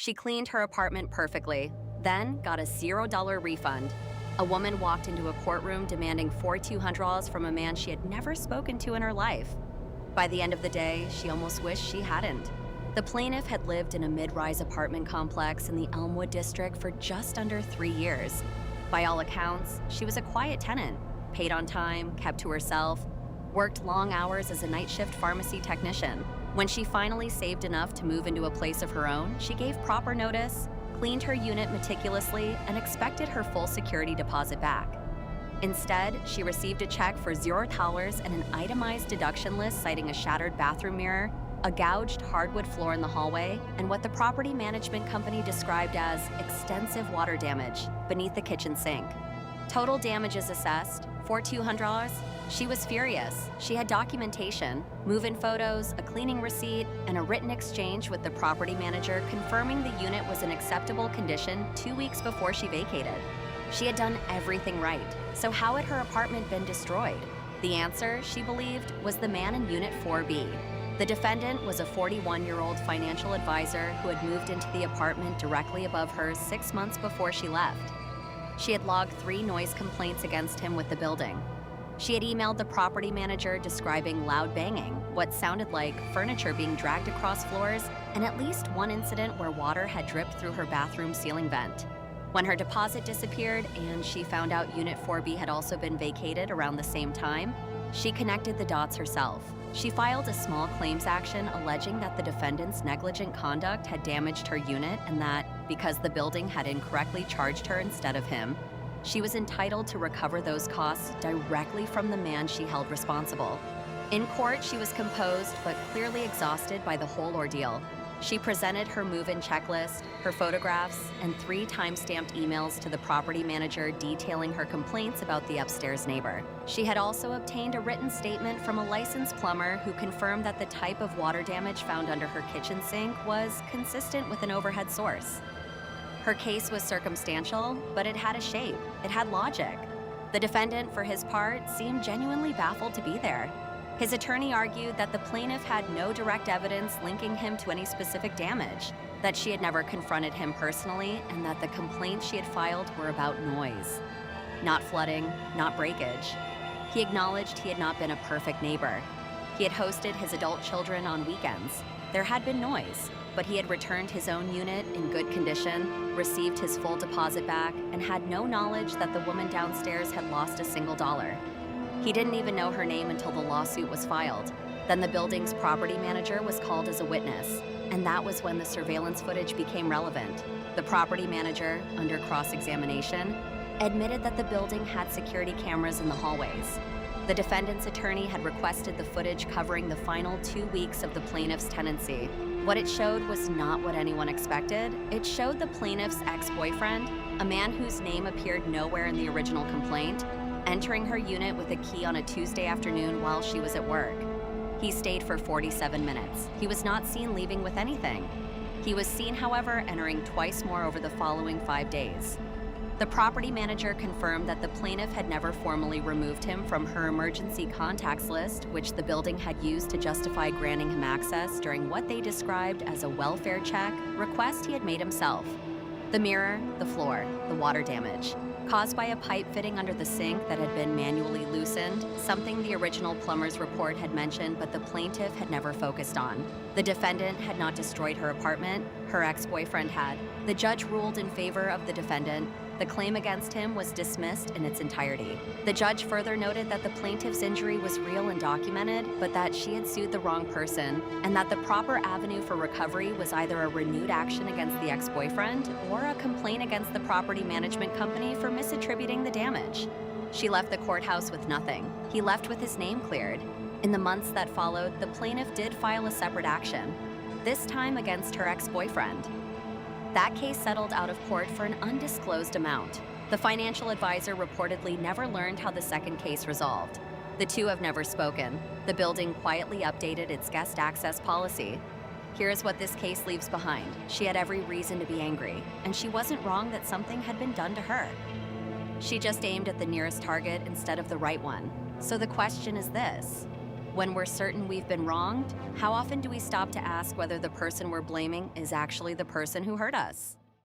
She cleaned her apartment perfectly, then got a $0 refund. A woman walked into a courtroom demanding $4,200 from a man she had never spoken to in her life. By the end of the day, she almost wished she hadn't. The plaintiff had lived in a mid-rise apartment complex in the Elmwood district for just under 3 years. By all accounts, she was a quiet tenant, paid on time, kept to herself, worked long hours as a night shift pharmacy technician. When she finally saved enough to move into a place of her own, she gave proper notice, cleaned her unit meticulously, and expected her full security deposit back. Instead, she received a check for $0 and an itemized deduction list citing a shattered bathroom mirror, a gouged hardwood floor in the hallway, and what the property management company described as extensive water damage beneath the kitchen sink. Total damages assessed, $4,200. She was furious. She had documentation, move-in photos, a cleaning receipt, and a written exchange with the property manager confirming the unit was in acceptable condition 2 weeks before she vacated. She had done everything right, so how had her apartment been destroyed? The answer, she believed, was the man in Unit 4B. The defendant was a 41-year-old financial advisor who had moved into the apartment directly above hers 6 months before she left. She had logged 3 noise complaints against him with the building. She had emailed the property manager describing loud banging, what sounded like furniture being dragged across floors, and at least one incident where water had dripped through her bathroom ceiling vent. When her deposit disappeared and she found out Unit 4B had also been vacated around the same time, she connected the dots herself. She filed a small claims action alleging that the defendant's negligent conduct had damaged her unit and that, because the building had incorrectly charged her instead of him, she was entitled to recover those costs directly from the man she held responsible. In court, she was composed but clearly exhausted by the whole ordeal. She presented her move-in checklist, her photographs, and 3 time-stamped emails to the property manager detailing her complaints about the upstairs neighbor. She had also obtained a written statement from a licensed plumber who confirmed that the type of water damage found under her kitchen sink was consistent with an overhead source. Her case was circumstantial, but it had a shape. It had logic. The defendant, for his part, seemed genuinely baffled to be there. His attorney argued that the plaintiff had no direct evidence linking him to any specific damage, that she had never confronted him personally, and that the complaints she had filed were about noise. Not flooding, not breakage. He acknowledged he had not been a perfect neighbor. He had hosted his adult children on weekends. There had been noise, but he had returned his own unit in good condition, received his full deposit back, and had no knowledge that the woman downstairs had lost a single dollar. He didn't even know her name until the lawsuit was filed. Then the building's property manager was called as a witness, and that was when the surveillance footage became relevant. The property manager, under cross-examination, admitted that the building had security cameras in the hallways. The defendant's attorney had requested the footage covering the final 2 weeks of the plaintiff's tenancy. What it showed was not what anyone expected. It showed the plaintiff's ex-boyfriend, a man whose name appeared nowhere in the original complaint, entering her unit with a key on a Tuesday afternoon while she was at work. He stayed for 47 minutes. He was not seen leaving with anything. He was seen, however, entering twice more over the following 5 days. The property manager confirmed that the plaintiff had never formally removed him from her emergency contacts list, which the building had used to justify granting him access during what they described as a welfare check request he had made himself. The mirror, the floor, the water damage, caused by a pipe fitting under the sink that had been manually loosened, something the original plumber's report had mentioned but the plaintiff had never focused on. The defendant had not destroyed her apartment, her ex-boyfriend had. The judge ruled in favor of the defendant. The claim against him was dismissed in its entirety. The judge further noted that the plaintiff's injury was real and documented, but that she had sued the wrong person, and that the proper avenue for recovery was either a renewed action against the ex-boyfriend or a complaint against the property management company for misattributing the damage. She left the courthouse with nothing. He left with his name cleared. In the months that followed, the plaintiff did file a separate action, this time against her ex-boyfriend. That case settled out of court for an undisclosed amount. The financial advisor reportedly never learned how the second case resolved. The two have never spoken. The building quietly updated its guest access policy. Here's what this case leaves behind. She had every reason to be angry, and she wasn't wrong that something had been done to her. She just aimed at the nearest target instead of the right one. So the question is this: When we're certain we've been wronged, how often do we stop to ask whether the person we're blaming is actually the person who hurt us?